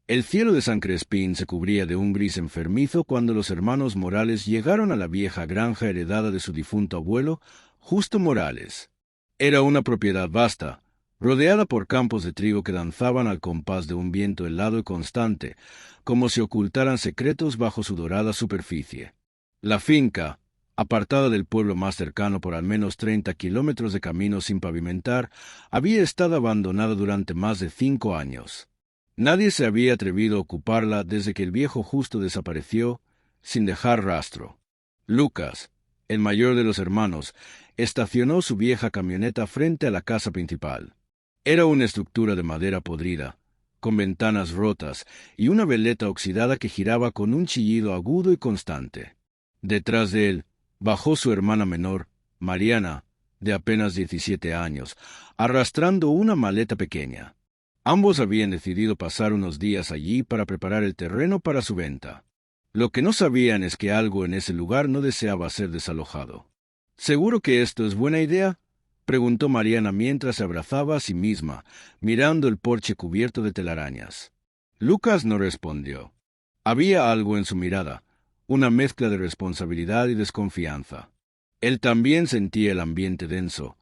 El cielo de San Crespín se cubría de un gris enfermizo cuando los hermanos Morales llegaron a la vieja granja heredada de su difunto abuelo, Justo Morales. Era una propiedad vasta, rodeada por campos de trigo que danzaban al compás de un viento helado y constante, como si ocultaran secretos bajo su dorada superficie. La finca, apartada del pueblo más cercano por al menos 30 kilómetros de camino sin pavimentar, había estado abandonada durante más de 5 años. Nadie se había atrevido a ocuparla desde que el viejo Justo desapareció, sin dejar rastro. Lucas, el mayor de los hermanos, estacionó su vieja camioneta frente a la casa principal. Era una estructura de madera podrida, con ventanas rotas y una veleta oxidada que giraba con un chillido agudo y constante. Detrás de él bajó su hermana menor, Mariana, de apenas 17 años, arrastrando una maleta pequeña. Ambos habían decidido pasar unos días allí para preparar el terreno para su venta. Lo que no sabían es que algo en ese lugar no deseaba ser desalojado. ¿Seguro que esto es buena idea?, preguntó Mariana mientras se abrazaba a sí misma, mirando el porche cubierto de telarañas. Lucas no respondió. Había algo en su mirada, una mezcla de responsabilidad y desconfianza. Él también sentía el ambiente denso,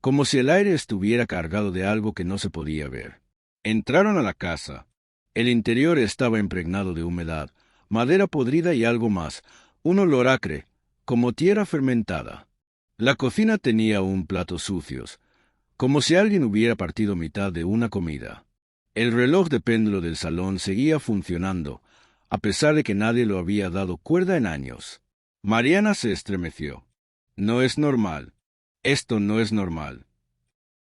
como si el aire estuviera cargado de algo que no se podía ver. Entraron a la casa. El interior estaba impregnado de humedad, madera podrida y algo más, un olor acre, como tierra fermentada. La cocina tenía un platos sucios, como si alguien hubiera partido mitad de una comida. El reloj de péndulo del salón seguía funcionando, a pesar de que nadie lo había dado cuerda en años. Mariana se estremeció. No es normal. Esto no es normal.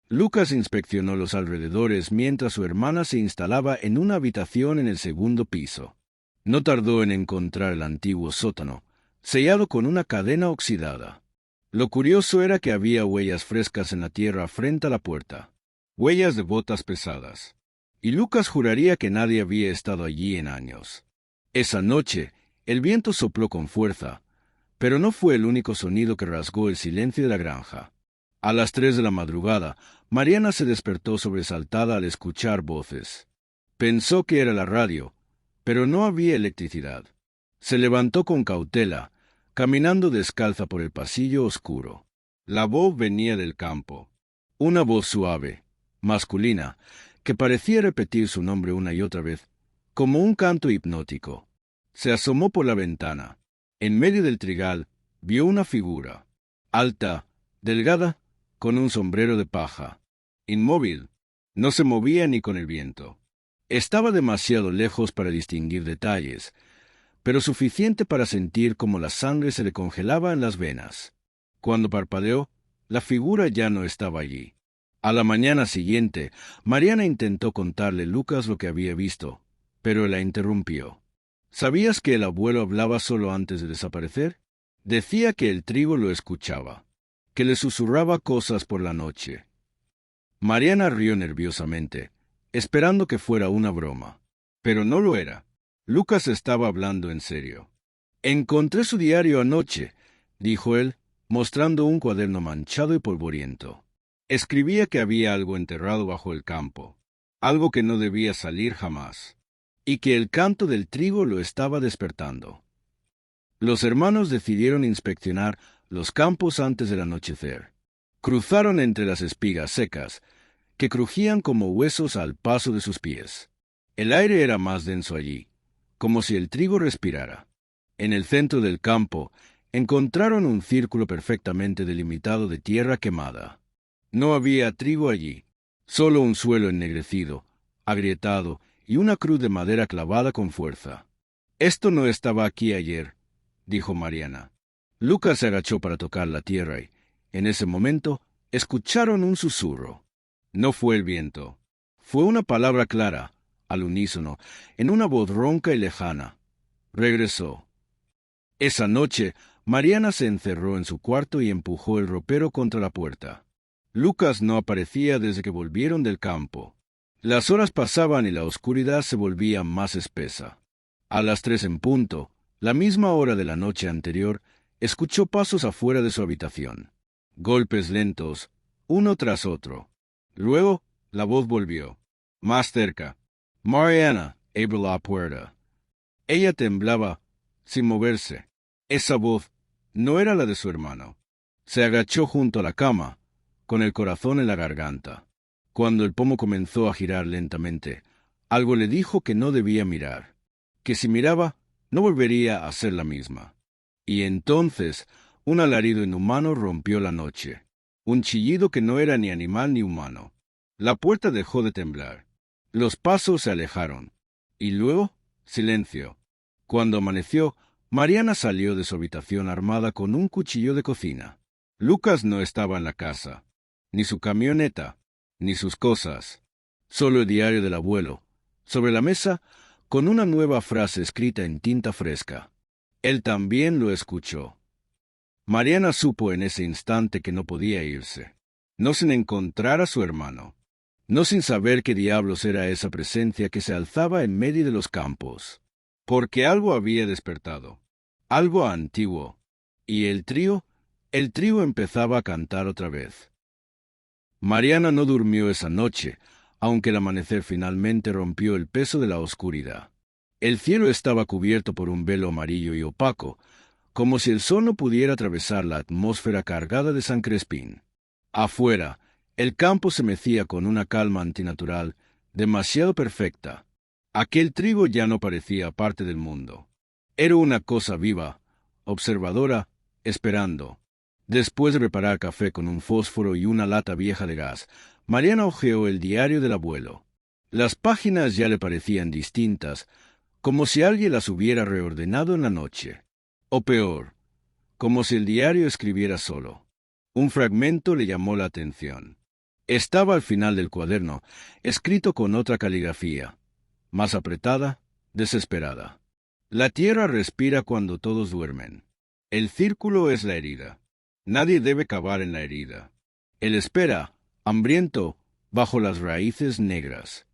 Lucas inspeccionó los alrededores mientras su hermana se instalaba en una habitación en el segundo piso. No tardó en encontrar el antiguo sótano, sellado con una cadena oxidada. Lo curioso era que había huellas frescas en la tierra frente a la puerta, huellas de botas pesadas. Y Lucas juraría que nadie había estado allí en años. Esa noche, el viento sopló con fuerza, pero no fue el único sonido que rasgó el silencio de la granja. A las 3 de la madrugada, Mariana se despertó sobresaltada al escuchar voces. Pensó que era la radio, pero no había electricidad. Se levantó con cautela, caminando descalza por el pasillo oscuro. La voz venía del campo. Una voz suave, masculina, que parecía repetir su nombre una y otra vez, como un canto hipnótico. Se asomó por la ventana. En medio del trigal vio una figura, alta, delgada, con un sombrero de paja. Inmóvil, no se movía ni con el viento. Estaba demasiado lejos para distinguir detalles, pero suficiente para sentir cómo la sangre se le congelaba en las venas. Cuando parpadeó, la figura ya no estaba allí. A la mañana siguiente, Mariana intentó contarle a Lucas lo que había visto, pero la interrumpió. ¿Sabías que el abuelo hablaba solo antes de desaparecer? Decía que el trigo lo escuchaba, que le susurraba cosas por la noche. Mariana rió nerviosamente, esperando que fuera una broma. Pero no lo era. Lucas estaba hablando en serio. «Encontré su diario anoche», dijo él, mostrando un cuaderno manchado y polvoriento. Escribía que había algo enterrado bajo el campo, algo que no debía salir jamás, y que el canto del trigo lo estaba despertando. Los hermanos decidieron inspeccionar los campos antes del anochecer. Cruzaron entre las espigas secas, que crujían como huesos al paso de sus pies. El aire era más denso allí, como si el trigo respirara. En el centro del campo encontraron un círculo perfectamente delimitado de tierra quemada. No había trigo allí, solo un suelo ennegrecido, agrietado y una cruz de madera clavada con fuerza. «Esto no estaba aquí ayer», dijo Mariana. Lucas se agachó para tocar la tierra y, en ese momento, escucharon un susurro. No fue el viento. Fue una palabra clara, al unísono, en una voz ronca y lejana. Regresó. Esa noche, Mariana se encerró en su cuarto y empujó el ropero contra la puerta. Lucas no aparecía desde que volvieron del campo. Las horas pasaban y la oscuridad se volvía más espesa. A las 3 en punto, la misma hora de la noche anterior, escuchó pasos afuera de su habitación. Golpes lentos, uno tras otro. Luego, la voz volvió. Más cerca. «Mariana, abre la puerta. Ella temblaba, sin moverse. Esa voz no era la de su hermano. Se agachó junto a la cama, con el corazón en la garganta. Cuando el pomo comenzó a girar lentamente, algo le dijo que no debía mirar, que si miraba, no volvería a ser la misma. Y entonces, un alarido inhumano rompió la noche, un chillido que no era ni animal ni humano. La puerta dejó de temblar. Los pasos se alejaron. Y luego, silencio. Cuando amaneció, Mariana salió de su habitación armada con un cuchillo de cocina. Lucas no estaba en la casa, ni su camioneta, ni sus cosas. Solo el diario del abuelo, sobre la mesa, con una nueva frase escrita en tinta fresca. Él también lo escuchó. Mariana supo en ese instante que no podía irse, no sin encontrar a su hermano, no sin saber qué diablos era esa presencia que se alzaba en medio de los campos, porque algo había despertado, algo antiguo, y el trío empezaba a cantar otra vez. Mariana no durmió esa noche, aunque el amanecer finalmente rompió el peso de la oscuridad. El cielo estaba cubierto por un velo amarillo y opaco, como si el sol no pudiera atravesar la atmósfera cargada de San Crespín. Afuera, el campo se mecía con una calma antinatural, demasiado perfecta. Aquel trigo ya no parecía parte del mundo. Era una cosa viva, observadora, esperando. Después de preparar café con un fósforo y una lata vieja de gas, Mariana hojeó el diario del abuelo. Las páginas ya le parecían distintas, como si alguien las hubiera reordenado en la noche. O peor, como si el diario escribiera solo. Un fragmento le llamó la atención. Estaba al final del cuaderno, escrito con otra caligrafía, más apretada, desesperada. La tierra respira cuando todos duermen. El círculo es la herida. Nadie debe cavar en la herida. Él espera, hambriento, bajo las raíces negras.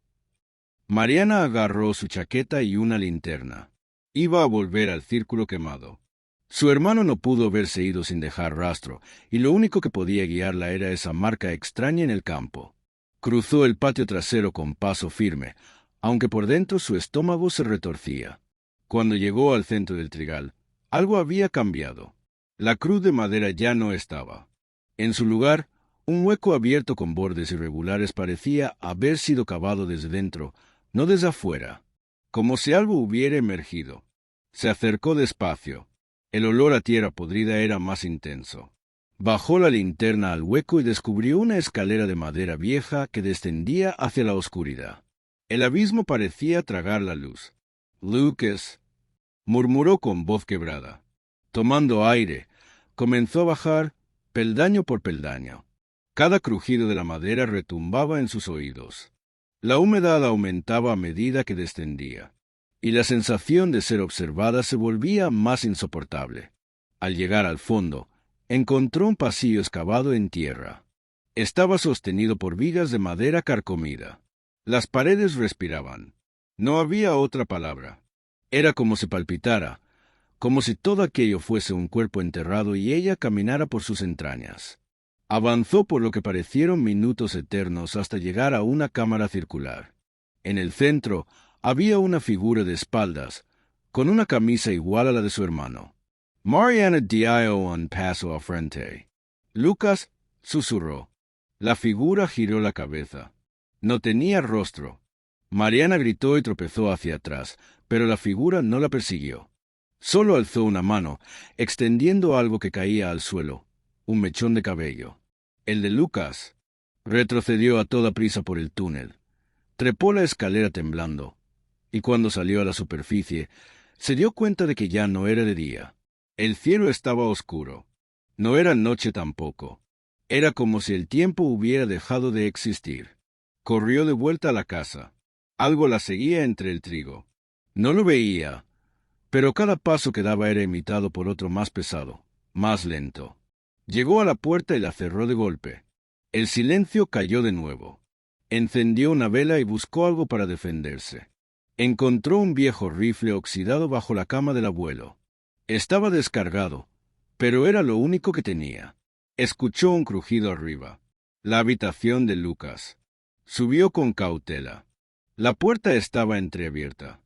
Mariana agarró su chaqueta y una linterna. Iba a volver al círculo quemado. Su hermano no pudo haberse ido sin dejar rastro, y lo único que podía guiarla era esa marca extraña en el campo. Cruzó el patio trasero con paso firme, aunque por dentro su estómago se retorcía. Cuando llegó al centro del trigal, algo había cambiado. La cruz de madera ya no estaba. En su lugar, un hueco abierto con bordes irregulares parecía haber sido cavado desde dentro, no desde afuera, como si algo hubiera emergido. Se acercó despacio. El olor a tierra podrida era más intenso. Bajó la linterna al hueco y descubrió una escalera de madera vieja que descendía hacia la oscuridad. El abismo parecía tragar la luz. «Lucas», murmuró con voz quebrada. Tomando aire, comenzó a bajar peldaño por peldaño. Cada crujido de la madera retumbaba en sus oídos. La humedad aumentaba a medida que descendía, y la sensación de ser observada se volvía más insoportable. Al llegar al fondo, encontró un pasillo excavado en tierra. Estaba sostenido por vigas de madera carcomida. Las paredes respiraban. No había otra palabra. Era como si palpitara, como si todo aquello fuese un cuerpo enterrado y ella caminara por sus entrañas. Avanzó por lo que parecieron minutos eternos hasta llegar a una cámara circular. En el centro había una figura de espaldas, con una camisa igual a la de su hermano. «Mariana dio un paso al frente». Lucas susurró. La figura giró la cabeza. No tenía rostro. Mariana gritó y tropezó hacia atrás, pero la figura no la persiguió. Solo alzó una mano, extendiendo algo que caía al suelo, un mechón de cabello. El de Lucas. Retrocedió a toda prisa por el túnel. Trepó la escalera temblando, y cuando salió a la superficie, se dio cuenta de que ya no era de día. El cielo estaba oscuro. No era noche tampoco. Era como si el tiempo hubiera dejado de existir. Corrió de vuelta a la casa. Algo la seguía entre el trigo. No lo veía, pero cada paso que daba era imitado por otro más pesado, más lento. Llegó a la puerta y la cerró de golpe. El silencio cayó de nuevo. Encendió una vela y buscó algo para defenderse. Encontró un viejo rifle oxidado bajo la cama del abuelo. Estaba descargado, pero era lo único que tenía. Escuchó un crujido arriba. La habitación de Lucas. Subió con cautela. La puerta estaba entreabierta.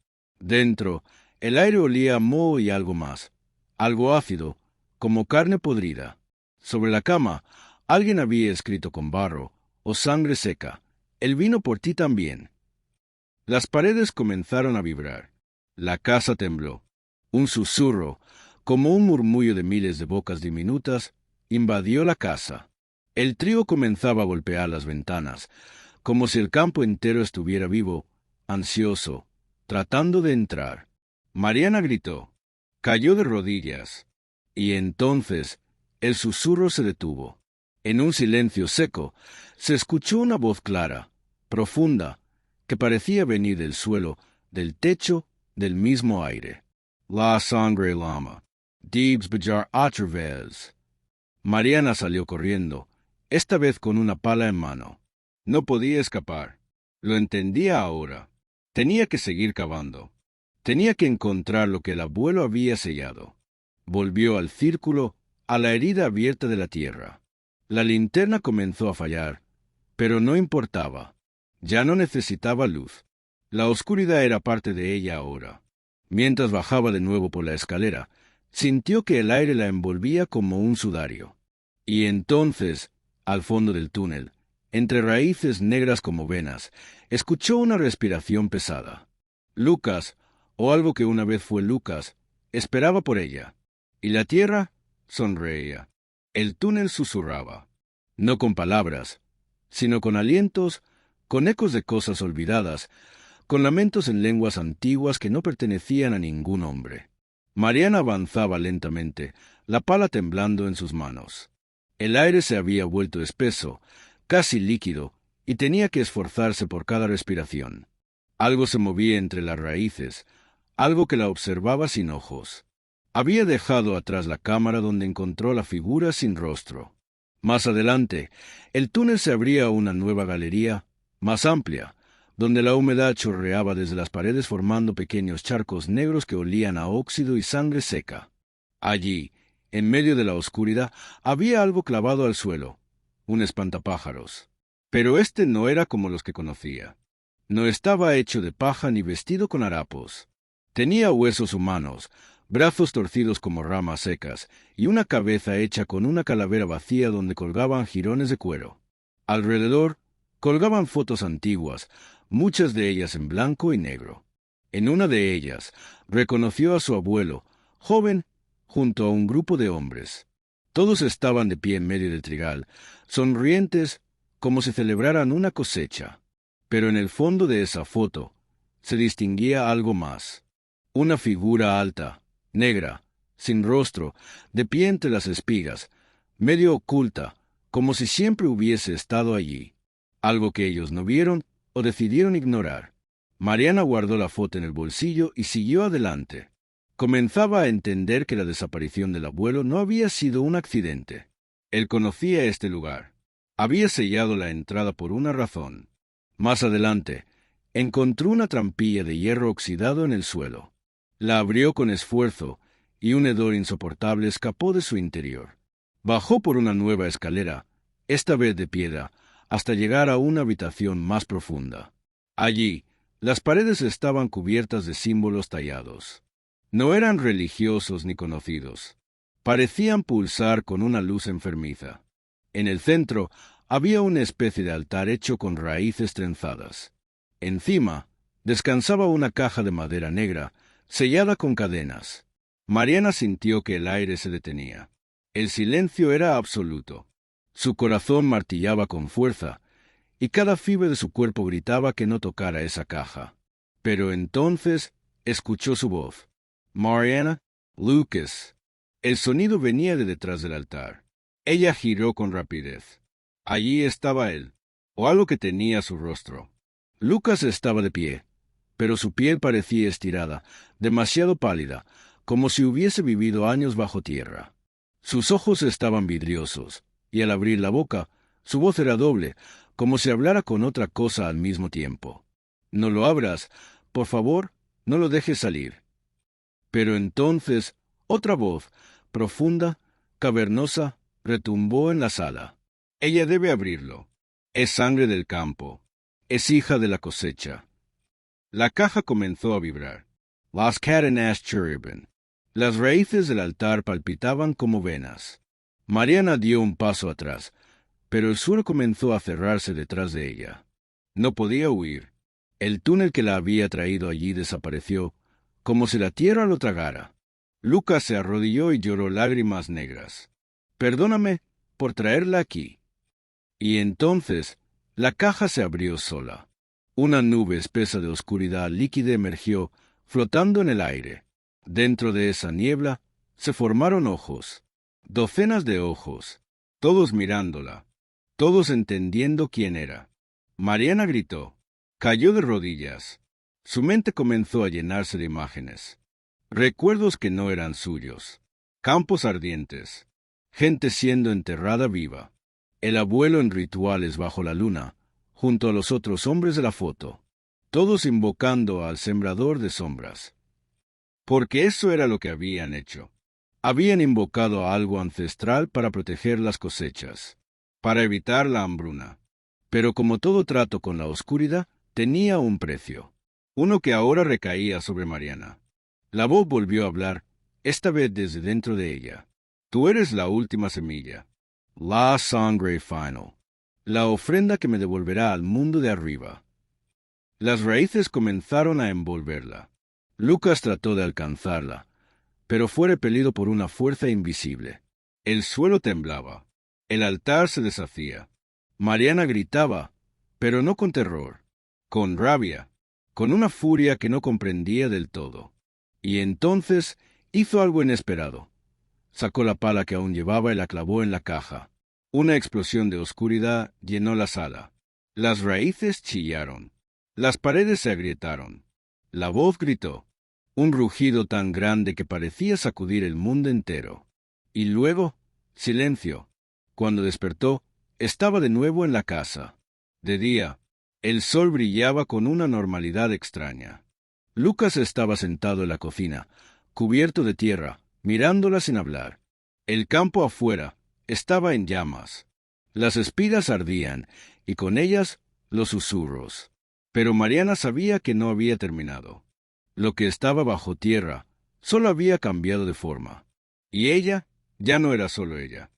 Dentro, el aire olía a moho y algo más, algo ácido, como carne podrida. Sobre la cama, alguien había escrito con barro, o sangre seca, el vino por ti también. Las paredes comenzaron a vibrar. La casa tembló. Un susurro, como un murmullo de miles de bocas diminutas, invadió la casa. El trío comenzaba a golpear las ventanas, como si el campo entero estuviera vivo, ansioso, tratando de entrar. Mariana gritó, cayó de rodillas, y entonces el susurro se detuvo. En un silencio seco, se escuchó una voz clara, profunda, que parecía venir del suelo, del techo, del mismo aire. La sangre lama. Dibs bejar otra vez. Mariana salió corriendo, esta vez con una pala en mano. No podía escapar. Lo entendía ahora. Tenía que seguir cavando. Tenía que encontrar lo que el abuelo había sellado. Volvió al círculo, a la herida abierta de la tierra. La linterna comenzó a fallar, pero no importaba. Ya no necesitaba luz. La oscuridad era parte de ella ahora. Mientras bajaba de nuevo por la escalera, sintió que el aire la envolvía como un sudario. Y entonces, al fondo del túnel, entre raíces negras como venas, escuchó una respiración pesada. Lucas, o algo que una vez fue Lucas, esperaba por ella. Y la tierra sonreía. El túnel susurraba, no con palabras, sino con alientos, con ecos de cosas olvidadas, con lamentos en lenguas antiguas que no pertenecían a ningún hombre. Mariana avanzaba lentamente, la pala temblando en sus manos. El aire se había vuelto espeso, casi líquido, y tenía que esforzarse por cada respiración. Algo se movía entre las raíces, algo que la observaba sin ojos. Había dejado atrás la cámara donde encontró la figura sin rostro. Más adelante, el túnel se abría a una nueva galería, más amplia, donde la humedad chorreaba desde las paredes formando pequeños charcos negros que olían a óxido y sangre seca. Allí, en medio de la oscuridad, había algo clavado al suelo, un espantapájaros. Pero este no era como los que conocía. No estaba hecho de paja ni vestido con harapos. Tenía huesos humanos, brazos torcidos como ramas secas, y una cabeza hecha con una calavera vacía donde colgaban jirones de cuero. Alrededor colgaban fotos antiguas, muchas de ellas en blanco y negro. En una de ellas reconoció a su abuelo, joven, junto a un grupo de hombres. Todos estaban de pie en medio del trigal, sonrientes como si celebraran una cosecha. Pero en el fondo de esa foto se distinguía algo más. Una figura alta, negra, sin rostro, de pie entre las espigas, medio oculta, como si siempre hubiese estado allí. Algo que ellos no vieron o decidieron ignorar. Mariana guardó la foto en el bolsillo y siguió adelante. Comenzaba a entender que la desaparición del abuelo no había sido un accidente. Él conocía este lugar. Había sellado la entrada por una razón. Más adelante, encontró una trampilla de hierro oxidado en el suelo. La abrió con esfuerzo y un hedor insoportable escapó de su interior. Bajó por una nueva escalera, esta vez de piedra, hasta llegar a una habitación más profunda. Allí, las paredes estaban cubiertas de símbolos tallados. No eran religiosos ni conocidos. Parecían pulsar con una luz enfermiza. En el centro había una especie de altar hecho con raíces trenzadas. Encima descansaba una caja de madera negra, sellada con cadenas. Mariana sintió que el aire se detenía. El silencio era absoluto. Su corazón martillaba con fuerza, y cada fibra de su cuerpo gritaba que no tocara esa caja. Pero entonces escuchó su voz. Mariana, Lucas. El sonido venía de detrás del altar. Ella giró con rapidez. Allí estaba él, o algo que tenía su rostro. Lucas estaba de pie, pero su piel parecía estirada, demasiado pálida, como si hubiese vivido años bajo tierra. Sus ojos estaban vidriosos, y al abrir la boca, su voz era doble, como si hablara con otra cosa al mismo tiempo. No lo abras, por favor, no lo dejes salir. Pero entonces, otra voz, profunda, cavernosa, retumbó en la sala. Ella debe abrirlo. Es sangre del campo. Es hija de la cosecha. La caja comenzó a vibrar. Las cadenas chirriban. Las raíces del altar palpitaban como venas. Mariana dio un paso atrás, pero el suelo comenzó a cerrarse detrás de ella. No podía huir. El túnel que la había traído allí desapareció, como si la tierra lo tragara. Lucas se arrodilló y lloró lágrimas negras. «Perdóname por traerla aquí». Y entonces la caja se abrió sola. Una nube espesa de oscuridad líquida emergió, flotando en el aire. Dentro de esa niebla se formaron ojos, docenas de ojos, todos mirándola, todos entendiendo quién era. Mariana gritó, cayó de rodillas. Su mente comenzó a llenarse de imágenes. Recuerdos que no eran suyos. Campos ardientes. Gente siendo enterrada viva. El abuelo en rituales bajo la luna, junto a los otros hombres de la foto. Todos invocando al sembrador de sombras. Porque eso era lo que habían hecho. Habían invocado a algo ancestral para proteger las cosechas, para evitar la hambruna. Pero como todo trato con la oscuridad, tenía un precio. Uno que ahora recaía sobre Mariana. La voz volvió a hablar, esta vez desde dentro de ella. Tú eres la última semilla. La sangre final. La ofrenda que me devolverá al mundo de arriba. Las raíces comenzaron a envolverla. Lucas trató de alcanzarla, pero fue repelido por una fuerza invisible. El suelo temblaba. El altar se deshacía. Mariana gritaba, pero no con terror, con rabia, con una furia que no comprendía del todo. Y entonces hizo algo inesperado. Sacó la pala que aún llevaba y la clavó en la caja. Una explosión de oscuridad llenó la sala. Las raíces chillaron. Las paredes se agrietaron. La voz gritó. Un rugido tan grande que parecía sacudir el mundo entero. Y luego, silencio. Cuando despertó, estaba de nuevo en la casa. De día, el sol brillaba con una normalidad extraña. Lucas estaba sentado en la cocina, cubierto de tierra, mirándola sin hablar. El campo afuera estaba en llamas. Las espigas ardían, y con ellas los susurros. Pero Mariana sabía que no había terminado. Lo que estaba bajo tierra solo había cambiado de forma. Y ella ya no era solo ella.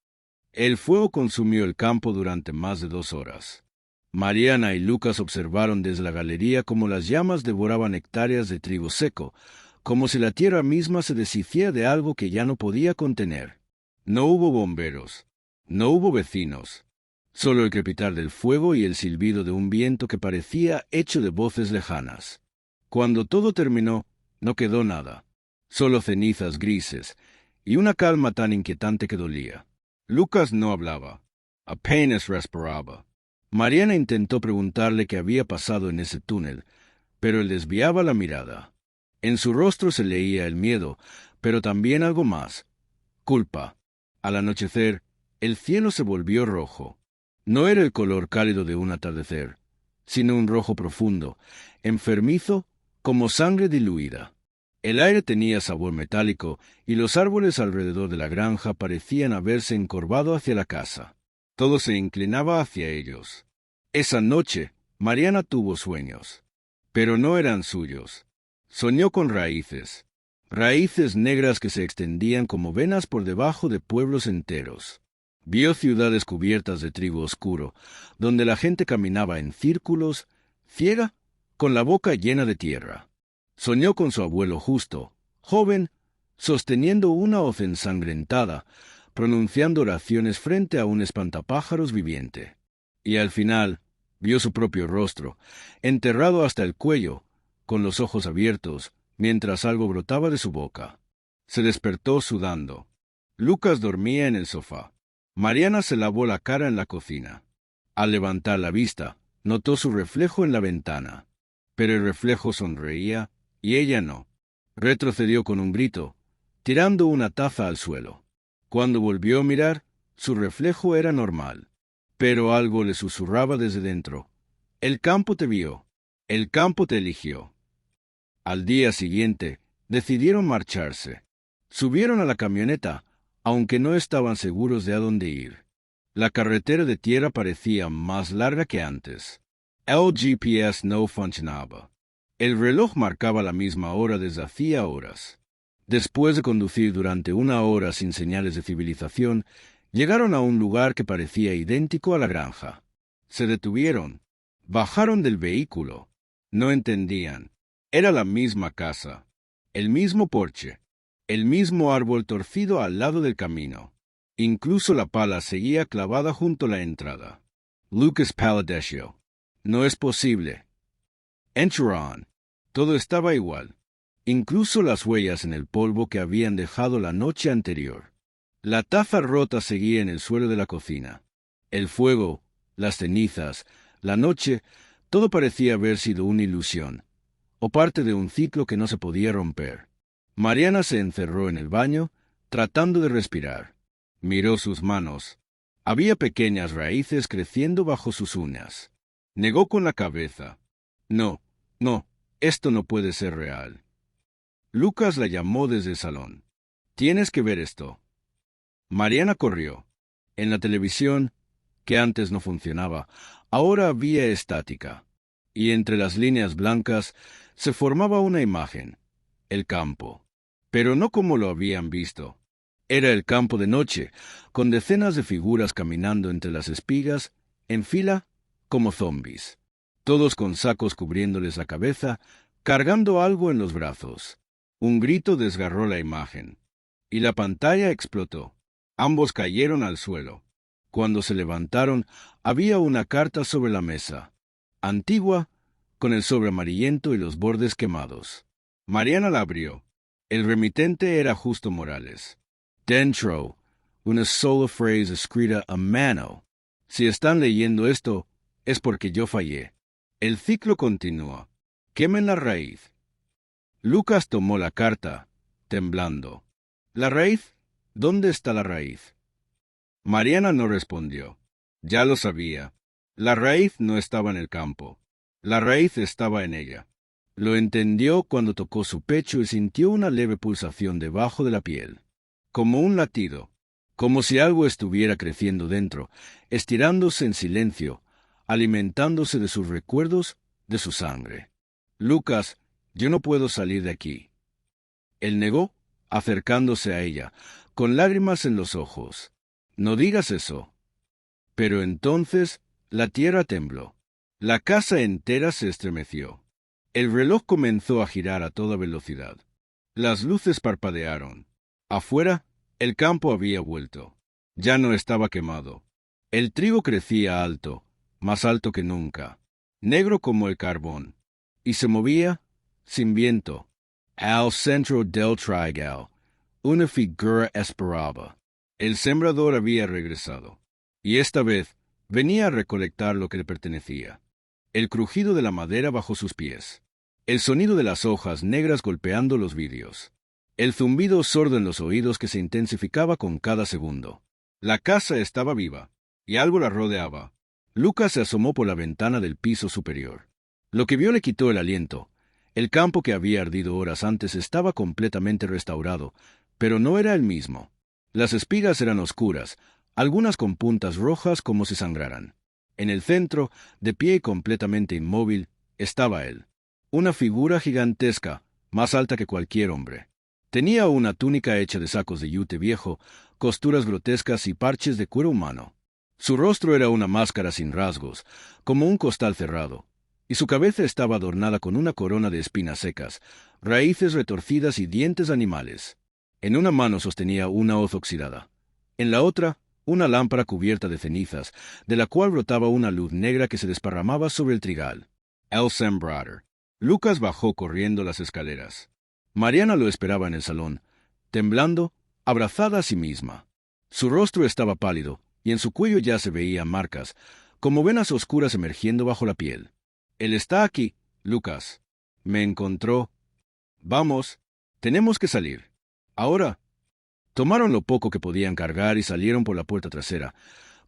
El fuego consumió el campo durante más de 2 horas. Mariana y Lucas observaron desde la galería cómo las llamas devoraban hectáreas de trigo seco, como si la tierra misma se deshiciera de algo que ya no podía contener. No hubo bomberos, no hubo vecinos, solo el crepitar del fuego y el silbido de un viento que parecía hecho de voces lejanas. Cuando todo terminó, no quedó nada, solo cenizas grises y una calma tan inquietante que dolía. Lucas no hablaba, apenas respiraba. Mariana intentó preguntarle qué había pasado en ese túnel, pero él desviaba la mirada. En su rostro se leía el miedo, pero también algo más, culpa. Al anochecer, el cielo se volvió rojo. No era el color cálido de un atardecer, sino un rojo profundo, enfermizo, como sangre diluida. El aire tenía sabor metálico y los árboles alrededor de la granja parecían haberse encorvado hacia la casa. Todo se inclinaba hacia ellos. Esa noche, Mariana tuvo sueños, pero no eran suyos. Soñó con raíces, raíces negras que se extendían como venas por debajo de pueblos enteros. Vio ciudades cubiertas de trigo oscuro, donde la gente caminaba en círculos, ciega, con la boca llena de tierra. Soñó con su abuelo justo, joven, sosteniendo una hoz ensangrentada, pronunciando oraciones frente a un espantapájaros viviente. Y al final, vio su propio rostro, enterrado hasta el cuello, con los ojos abiertos, mientras algo brotaba de su boca. Se despertó sudando. Lucas dormía en el sofá. Mariana se lavó la cara en la cocina. Al levantar la vista, notó su reflejo en la ventana. Pero el reflejo sonreía, y ella no. Retrocedió con un grito, tirando una taza al suelo. Cuando volvió a mirar, su reflejo era normal. Pero algo le susurraba desde dentro. El campo te vio. El campo te eligió. Al día siguiente, decidieron marcharse. Subieron a la camioneta, aunque no estaban seguros de a dónde ir. La carretera de tierra parecía más larga que antes. El GPS no funcionaba. El reloj marcaba la misma hora desde hacía horas. Después de conducir durante 1 hora sin señales de civilización, llegaron a un lugar que parecía idéntico a la granja. Se detuvieron. Bajaron del vehículo. No entendían. Era la misma casa, el mismo porche, el mismo árbol torcido al lado del camino. Incluso la pala seguía clavada junto a la entrada. Lucas palideció. No es posible. Encheron. Todo estaba igual. Incluso las huellas en el polvo que habían dejado la noche anterior. La taza rota seguía en el suelo de la cocina. El fuego, las cenizas, la noche, todo parecía haber sido una ilusión, o parte de un ciclo que no se podía romper. Mariana se encerró en el baño, tratando de respirar. Miró sus manos. Había pequeñas raíces creciendo bajo sus uñas. Negó con la cabeza. No, esto no puede ser real. Lucas la llamó desde el salón. Tienes que ver esto. Mariana corrió. En la televisión, que antes no funcionaba, ahora había estática, y entre las líneas blancas se formaba una imagen, el campo. Pero no como lo habían visto. Era el campo de noche, con decenas de figuras caminando entre las espigas, en fila, como zombis. Todos con sacos cubriéndoles la cabeza, cargando algo en los brazos. Un grito desgarró la imagen, y la pantalla explotó. Ambos cayeron al suelo. Cuando se levantaron, había una carta sobre la mesa, antigua, con el sobre amarillento y los bordes quemados. Mariana la abrió. El remitente era Justo Morales. Dentro, una sola frase escrita a mano. Si están leyendo esto, es porque yo fallé. El ciclo continúa. Quemen la raíz. Lucas tomó la carta, temblando. ¿La raíz? ¿Dónde está la raíz? Mariana no respondió. Ya lo sabía. La raíz no estaba en el campo. La raíz estaba en ella. Lo entendió cuando tocó su pecho y sintió una leve pulsación debajo de la piel. Como un latido. Como si algo estuviera creciendo dentro, estirándose en silencio, alimentándose de sus recuerdos, de su sangre. Lucas, yo no puedo salir de aquí. Él negó, acercándose a ella, con lágrimas en los ojos. No digas eso. Pero entonces la tierra tembló. La casa entera se estremeció. El reloj comenzó a girar a toda velocidad. Las luces parpadearon. Afuera, el campo había vuelto. Ya no estaba quemado. El trigo crecía alto, más alto que nunca, negro como el carbón, y se movía sin viento. Al centro del trigal, una figura esperaba. El sembrador había regresado, y esta vez venía a recolectar lo que le pertenecía. El crujido de la madera bajo sus pies, el sonido de las hojas negras golpeando los vidrios, el zumbido sordo en los oídos que se intensificaba con cada segundo. La casa estaba viva, y algo la rodeaba. Lucas se asomó por la ventana del piso superior. Lo que vio le quitó el aliento. El campo que había ardido horas antes estaba completamente restaurado, pero no era el mismo. Las espigas eran oscuras, algunas con puntas rojas como si sangraran. En el centro, de pie y completamente inmóvil, estaba él. Una figura gigantesca, más alta que cualquier hombre. Tenía una túnica hecha de sacos de yute viejo, costuras grotescas y parches de cuero humano. Su rostro era una máscara sin rasgos, como un costal cerrado, y su cabeza estaba adornada con una corona de espinas secas, raíces retorcidas y dientes animales. En una mano sostenía una hoz oxidada. En la otra, una lámpara cubierta de cenizas, de la cual brotaba una luz negra que se desparramaba sobre el trigal. El sembrador. Lucas bajó corriendo las escaleras. Mariana lo esperaba en el salón, temblando, abrazada a sí misma. Su rostro estaba pálido, y en su cuello ya se veían marcas, como venas oscuras emergiendo bajo la piel. Él está aquí, Lucas. Me encontró. Vamos, tenemos que salir. Ahora. Tomaron lo poco que podían cargar y salieron por la puerta trasera,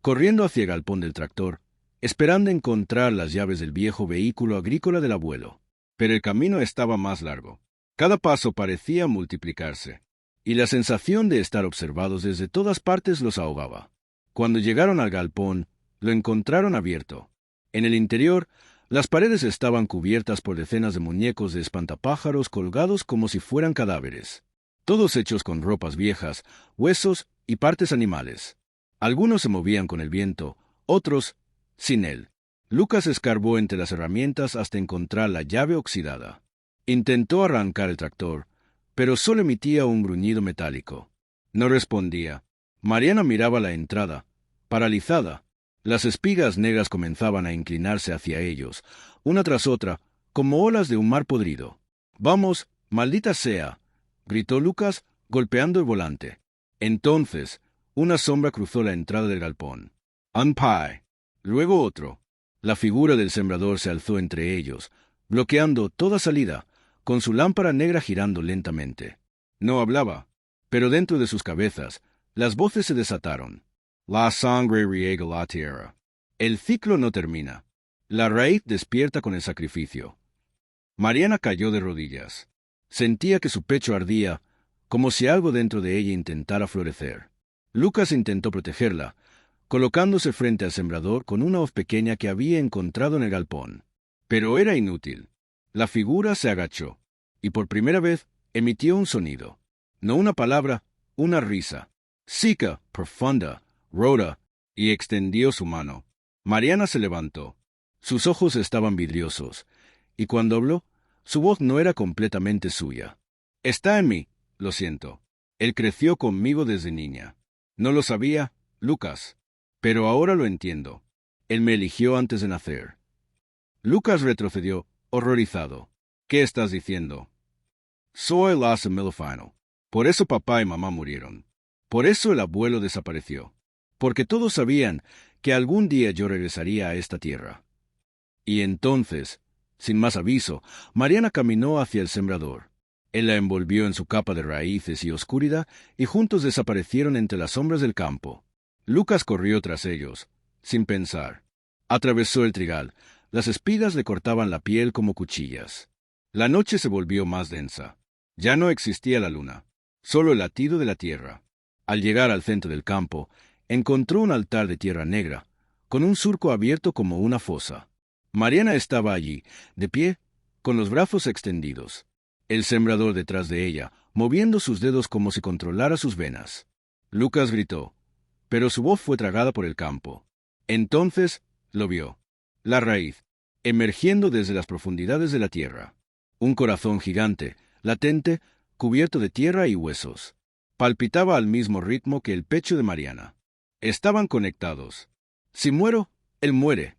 corriendo hacia el galpón del tractor, esperando encontrar las llaves del viejo vehículo agrícola del abuelo. Pero el camino estaba más largo. Cada paso parecía multiplicarse, y la sensación de estar observados desde todas partes los ahogaba. Cuando llegaron al galpón, lo encontraron abierto. En el interior Las paredes estaban cubiertas por decenas de muñecos de espantapájaros colgados como si fueran cadáveres, todos hechos con ropas viejas, huesos y partes animales. Algunos se movían con el viento, otros sin él. Lucas escarbó entre las herramientas hasta encontrar la llave oxidada. Intentó arrancar el tractor, pero solo emitía un gruñido metálico. No respondía. Mariana miraba la entrada, paralizada. Las espigas negras comenzaban a inclinarse hacia ellos, una tras otra, como olas de un mar podrido. «¡Vamos, maldita sea!», gritó Lucas, golpeando el volante. Entonces, una sombra cruzó la entrada del galpón. «¡Unpie!». Luego otro. La figura del sembrador se alzó entre ellos, bloqueando toda salida, con su lámpara negra girando lentamente. No hablaba, pero dentro de sus cabezas, las voces se desataron. La sangre riega la tierra. El ciclo no termina. La raíz despierta con el sacrificio. Mariana cayó de rodillas. Sentía que su pecho ardía, como si algo dentro de ella intentara florecer. Lucas intentó protegerla, colocándose frente al sembrador con una hoz pequeña que había encontrado en el galpón. Pero era inútil. La figura se agachó, y por primera vez emitió un sonido. No una palabra, una risa. Seca, profunda, rota, y extendió su mano. Mariana se levantó. Sus ojos estaban vidriosos, y cuando habló, su voz no era completamente suya. «Está en mí, lo siento. Él creció conmigo desde niña. No lo sabía, Lucas. Pero ahora lo entiendo. Él me eligió antes de nacer». Lucas retrocedió, horrorizado. «¿Qué estás diciendo?». «Soy Lasse Millefano. Por eso papá y mamá murieron. Por eso el abuelo desapareció. Porque todos sabían que algún día yo regresaría a esta tierra». Y entonces, sin más aviso, Mariana caminó hacia el sembrador. Él la envolvió en su capa de raíces y oscuridad, y juntos desaparecieron entre las sombras del campo. Lucas corrió tras ellos, sin pensar. Atravesó el trigal. Las espigas le cortaban la piel como cuchillas. La noche se volvió más densa. Ya no existía la luna, solo el latido de la tierra. Al llegar al centro del campo, encontró un altar de tierra negra, con un surco abierto como una fosa. Mariana estaba allí, de pie, con los brazos extendidos. El sembrador detrás de ella, moviendo sus dedos como si controlara sus venas. Lucas gritó, pero su voz fue tragada por el campo. Entonces lo vio. La raíz, emergiendo desde las profundidades de la tierra. Un corazón gigante, latente, cubierto de tierra y huesos. Palpitaba al mismo ritmo que el pecho de Mariana. Estaban conectados. «Si muero, él muere»,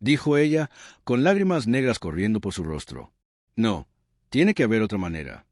dijo ella, con lágrimas negras corriendo por su rostro. «No, tiene que haber otra manera».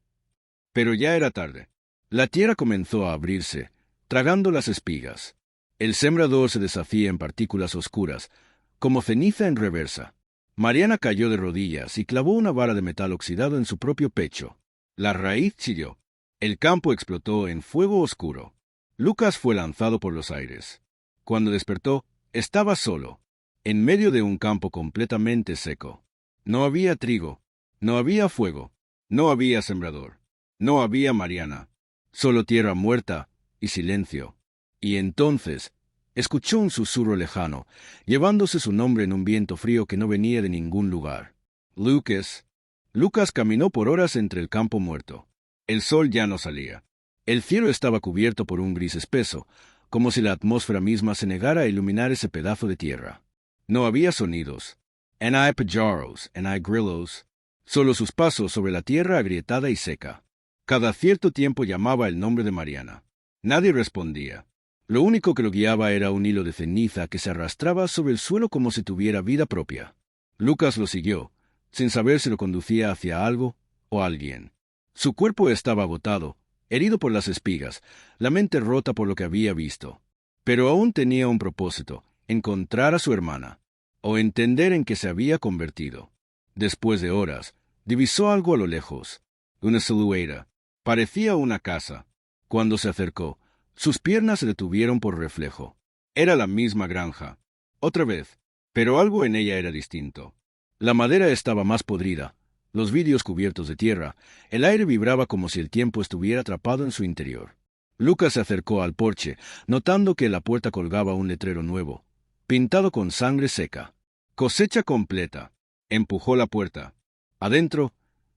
Pero ya era tarde. La tierra comenzó a abrirse, tragando las espigas. El sembrador se deshacía en partículas oscuras, como ceniza en reversa. Mariana cayó de rodillas y clavó una vara de metal oxidado en su propio pecho. La raíz chilló. El campo explotó en fuego oscuro. Lucas fue lanzado por los aires. Cuando despertó, estaba solo, en medio de un campo completamente seco. No había trigo, no había fuego, no había sembrador, no había Mariana, solo tierra muerta y silencio. Y entonces escuchó un susurro lejano, llevándose su nombre en un viento frío que no venía de ningún lugar. «Lucas». Lucas caminó por horas entre el campo muerto. El sol ya no salía. El cielo estaba cubierto por un gris espeso, como si la atmósfera misma se negara a iluminar ese pedazo de tierra. No había sonidos. En hay pájaros, en hay grillos. Solo sus pasos sobre la tierra agrietada y seca. Cada cierto tiempo llamaba el nombre de Mariana. Nadie respondía. Lo único que lo guiaba era un hilo de ceniza que se arrastraba sobre el suelo como si tuviera vida propia. Lucas lo siguió, sin saber si lo conducía hacia algo o alguien. Su cuerpo estaba agotado, herido por las espigas, la mente rota por lo que había visto. Pero aún tenía un propósito: encontrar a su hermana, o entender en qué se había convertido. Después de horas, divisó algo a lo lejos. Una silueta. Parecía una casa. Cuando se acercó, sus piernas se detuvieron por reflejo. Era la misma granja. Otra vez, pero algo en ella era distinto. La madera estaba más podrida, los vidrios cubiertos de tierra, el aire vibraba como si el tiempo estuviera atrapado en su interior. Lucas se acercó al porche, notando que en la puerta colgaba un letrero nuevo, pintado con sangre seca. «Cosecha completa». Empujó la puerta. Adentro,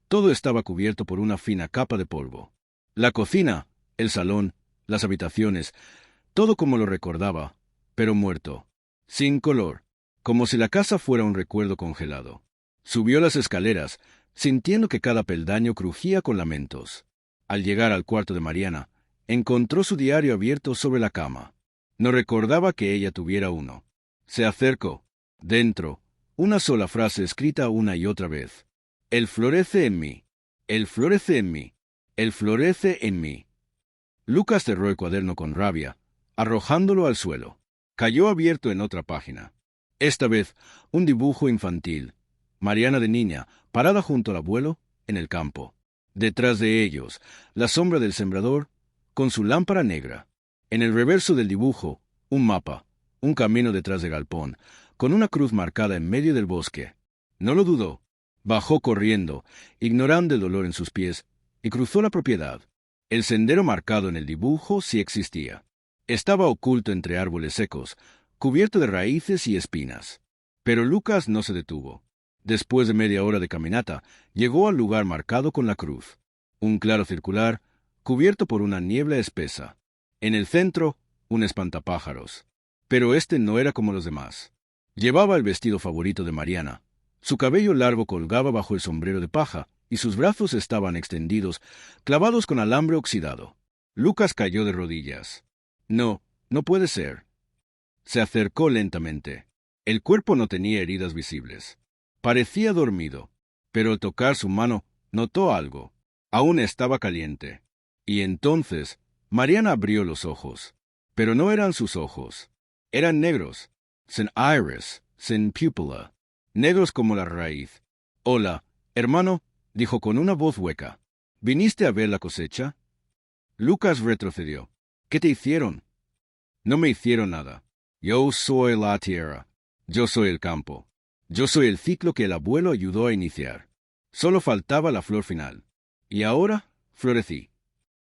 todo estaba cubierto por una fina capa de polvo. La cocina, el salón, las habitaciones, todo como lo recordaba, pero muerto, sin color, como si la casa fuera un recuerdo congelado. Subió las escaleras, sintiendo que cada peldaño crujía con lamentos. Al llegar al cuarto de Mariana, encontró su diario abierto sobre la cama. No recordaba que ella tuviera uno. Se acercó. Dentro, una sola frase escrita una y otra vez. Él florece en mí. Él florece en mí. Él florece en mí. Lucas cerró el cuaderno con rabia, arrojándolo al suelo. Cayó abierto en otra página. Esta vez, un dibujo infantil. Mariana de niña, parada junto al abuelo, en el campo. Detrás de ellos, la sombra del sembrador, con su lámpara negra. En el reverso del dibujo, un mapa, un camino detrás del galpón, con una cruz marcada en medio del bosque. No lo dudó. Bajó corriendo, ignorando el dolor en sus pies, y cruzó la propiedad. El sendero marcado en el dibujo sí existía. Estaba oculto entre árboles secos, cubierto de raíces y espinas. Pero Lucas no se detuvo. Después de media hora de caminata, llegó al lugar marcado con la cruz. Un claro circular, cubierto por una niebla espesa. En el centro, un espantapájaros. Pero este no era como los demás. Llevaba el vestido favorito de Mariana. Su cabello largo colgaba bajo el sombrero de paja, y sus brazos estaban extendidos, clavados con alambre oxidado. Lucas cayó de rodillas. No, no puede ser. Se acercó lentamente. El cuerpo no tenía heridas visibles. Parecía dormido, pero al tocar su mano notó algo. Aún estaba caliente. Y entonces Mariana abrió los ojos. Pero no eran sus ojos. Eran negros, sin iris, sin pupila, negros como la raíz. «Hola, hermano», dijo con una voz hueca. «¿Viniste a ver la cosecha?» Lucas retrocedió. «¿Qué te hicieron?» «No me hicieron nada. Yo soy la tierra. Yo soy el campo. Yo soy el ciclo que el abuelo ayudó a iniciar. Solo faltaba la flor final. Y ahora florecí».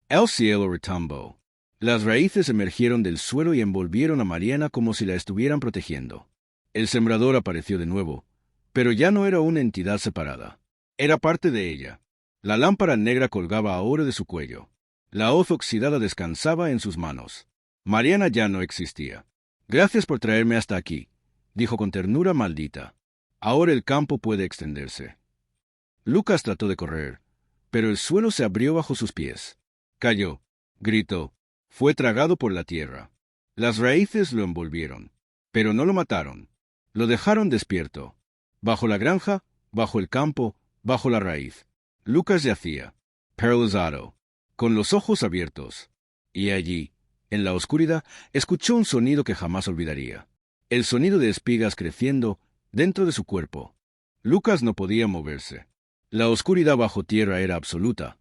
El cielo retumbó. Las raíces emergieron del suelo y envolvieron a Mariana como si la estuvieran protegiendo. El sembrador apareció de nuevo, pero ya no era una entidad separada. Era parte de ella. La lámpara negra colgaba ahora de su cuello. La hoz oxidada descansaba en sus manos. Mariana ya no existía. «Gracias por traerme hasta aquí», dijo con ternura maldita. «Ahora el campo puede extenderse». Lucas trató de correr, pero el suelo se abrió bajo sus pies. Cayó, gritó, fue tragado por la tierra. Las raíces lo envolvieron, pero no lo mataron. Lo dejaron despierto. Bajo la granja, bajo el campo, bajo la raíz. Lucas yacía, paralizado, con los ojos abiertos. Y allí, en la oscuridad, escuchó un sonido que jamás olvidaría. El sonido de espigas creciendo dentro de su cuerpo. Lucas no podía moverse. La oscuridad bajo tierra era absoluta,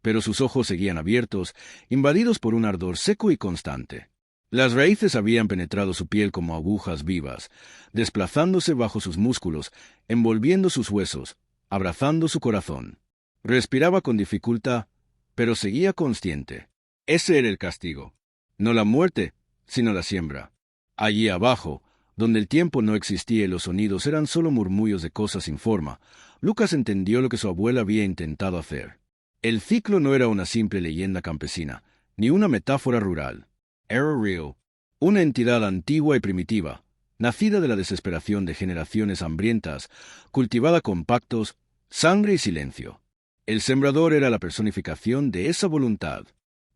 pero sus ojos seguían abiertos, invadidos por un ardor seco y constante. Las raíces habían penetrado su piel como agujas vivas, desplazándose bajo sus músculos, envolviendo sus huesos, abrazando su corazón. Respiraba con dificultad, pero seguía consciente. Ese era el castigo. No la muerte, sino la siembra. Allí abajo, donde el tiempo no existía y los sonidos eran solo murmullos de cosas sin forma, Lucas entendió lo que su abuela había intentado hacer. El ciclo no era una simple leyenda campesina, ni una metáfora rural. Era real, una entidad antigua y primitiva, nacida de la desesperación de generaciones hambrientas, cultivada con pactos, sangre y silencio. El sembrador era la personificación de esa voluntad.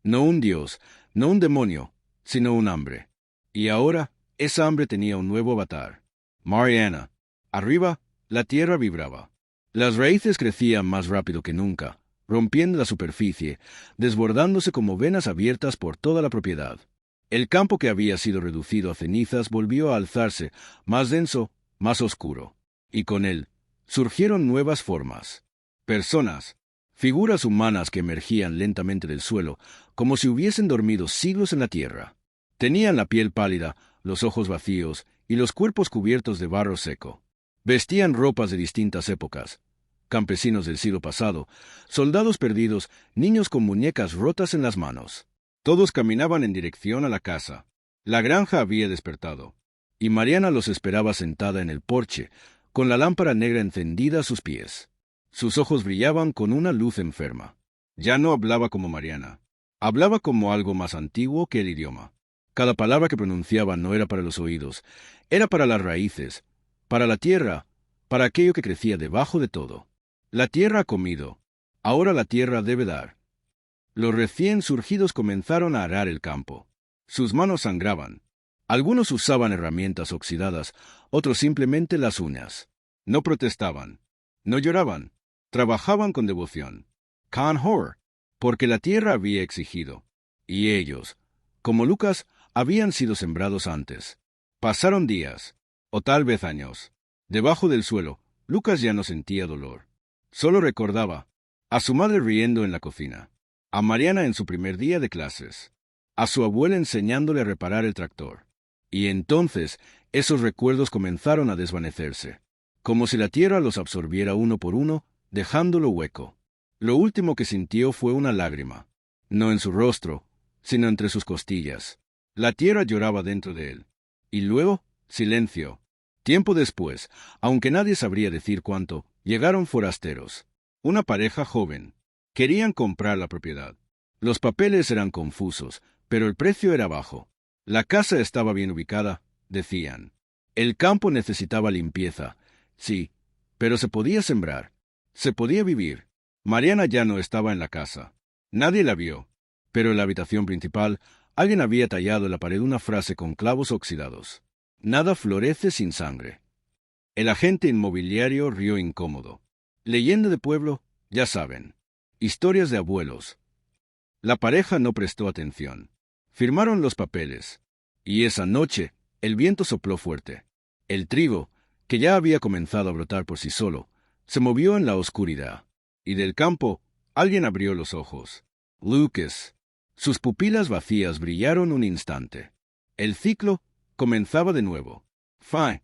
No un dios, no un demonio, sino un hambre. Y ahora, esa hambre tenía un nuevo avatar. Mariana. Arriba, la tierra vibraba. Las raíces crecían más rápido que nunca, rompiendo la superficie, desbordándose como venas abiertas por toda la propiedad. El campo que había sido reducido a cenizas volvió a alzarse, más denso, más oscuro. Y con él, surgieron nuevas formas. Personas, figuras humanas que emergían lentamente del suelo, como si hubiesen dormido siglos en la tierra. Tenían la piel pálida, los ojos vacíos y los cuerpos cubiertos de barro seco. Vestían ropas de distintas épocas. Campesinos del siglo pasado, soldados perdidos, niños con muñecas rotas en las manos. Todos caminaban en dirección a la casa. La granja había despertado, y Mariana los esperaba sentada en el porche, con la lámpara negra encendida a sus pies. Sus ojos brillaban con una luz enferma. Ya no hablaba como Mariana. Hablaba como algo más antiguo que el idioma. Cada palabra que pronunciaba no era para los oídos, era para las raíces, para la tierra, para aquello que crecía debajo de todo. La tierra ha comido, ahora la tierra debe dar. Los recién surgidos comenzaron a arar el campo. Sus manos sangraban. Algunos usaban herramientas oxidadas, otros simplemente las uñas. No protestaban, no lloraban, trabajaban con devoción. Kan Hor, porque la tierra había exigido. Y ellos, como Lucas, habían sido sembrados antes. Pasaron días, o tal vez años. Debajo del suelo, Lucas ya no sentía dolor. Solo recordaba a su madre riendo en la cocina, a Mariana en su primer día de clases, a su abuela enseñándole a reparar el tractor. Y entonces esos recuerdos comenzaron a desvanecerse, como si la tierra los absorbiera uno por uno, dejándolo hueco. Lo último que sintió fue una lágrima, no en su rostro, sino entre sus costillas. La tierra lloraba dentro de él. Y luego, silencio. Tiempo después, aunque nadie sabría decir cuánto, llegaron forasteros. Una pareja joven. Querían comprar la propiedad. Los papeles eran confusos, pero el precio era bajo. La casa estaba bien ubicada, decían. El campo necesitaba limpieza, sí, pero se podía sembrar. Se podía vivir. Mariana ya no estaba en la casa. Nadie la vio, pero en la habitación principal alguien había tallado en la pared una frase con clavos oxidados. Nada florece sin sangre. El agente inmobiliario rió incómodo. Leyenda de pueblo, ya saben. Historias de abuelos. La pareja no prestó atención. Firmaron los papeles. Y esa noche, el viento sopló fuerte. El trigo, que ya había comenzado a brotar por sí solo, se movió en la oscuridad. Y del campo, alguien abrió los ojos. Lucas. Sus pupilas vacías brillaron un instante. El ciclo comenzaba de nuevo. Fine.